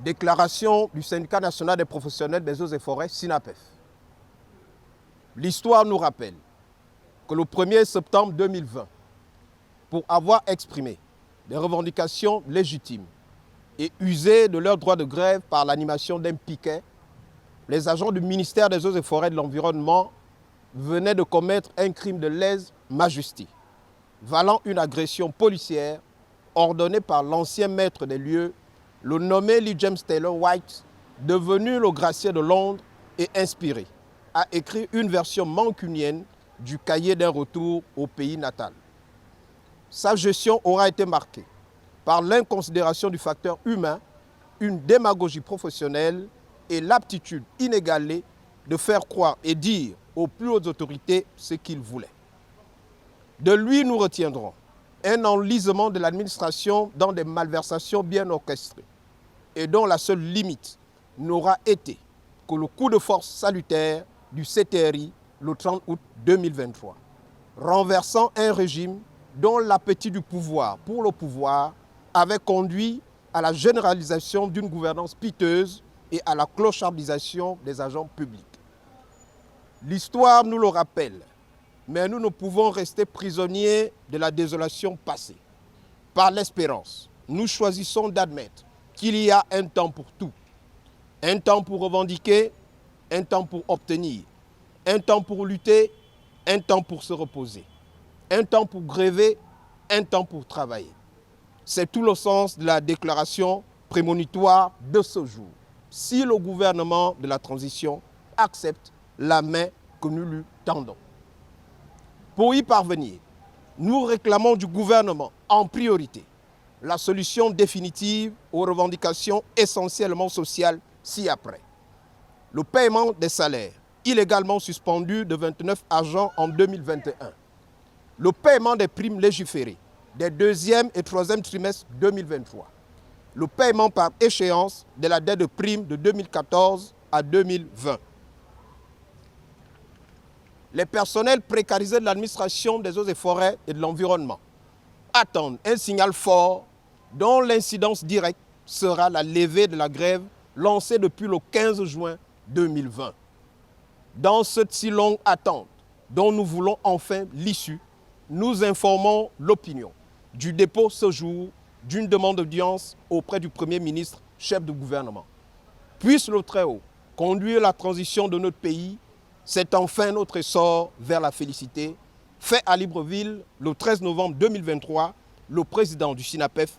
Déclaration du Syndicat national des professionnels des eaux et forêts, SYNAPEF. L'histoire nous rappelle que le 1er septembre 2020, pour avoir exprimé des revendications légitimes et usé de leur droit de grève par l'animation d'un piquet, les agents du ministère des eaux et forêts de l'environnement venaient de commettre un crime de lèse-majesté, valant une agression policière ordonnée par l'ancien maître des lieux, le nommé Lee James Taylor White, devenu le gracier de Londres et inspiré à écrire une version mancunienne du cahier d'un retour au pays natal. Sa gestion aura été marquée par l'inconsidération du facteur humain, une démagogie professionnelle et l'aptitude inégalée de faire croire et dire aux plus hautes autorités ce qu'il voulait. De lui, nous retiendrons un enlisement de l'administration dans des malversations bien orchestrées et dont la seule limite n'aura été que le coup de force salutaire du CTRI le 30 août 2023, renversant un régime dont l'appétit du pouvoir pour le pouvoir avait conduit à la généralisation d'une gouvernance piteuse et à la clochardisation des agents publics. L'histoire nous le rappelle, mais nous ne pouvons rester prisonniers de la désolation passée. Par l'espérance, nous choisissons d'admettre qu'il y a un temps pour tout. Un temps pour revendiquer, un temps pour obtenir, un temps pour lutter, un temps pour se reposer, un temps pour gréver, un temps pour travailler. C'est tout le sens de la déclaration prémonitoire de ce jour. Si le gouvernement de la transition accepte la main que nous lui tendons. Pour y parvenir, nous réclamons du gouvernement en priorité la solution définitive aux revendications essentiellement sociales ci-après. Le paiement des salaires illégalement suspendus de 29 agents en 2021. Le paiement des primes légiférées des deuxième et troisième trimestres 2023. Le paiement par échéance de la dette de primes de 2014 à 2020. Les personnels précarisés de l'administration des eaux et forêts et de l'environnement attendent un signal fort dont l'incidence directe sera la levée de la grève lancée depuis le 15 juin 2020. Dans cette si longue attente dont nous voulons enfin l'issue, nous informons l'opinion du dépôt ce jour d'une demande d'audience auprès du Premier ministre, chef du gouvernement. Puisse le Très-Haut conduire la transition de notre pays. C'est enfin notre essor vers la félicité. Fait à Libreville le 13 novembre 2023, le président du SYNAPEF,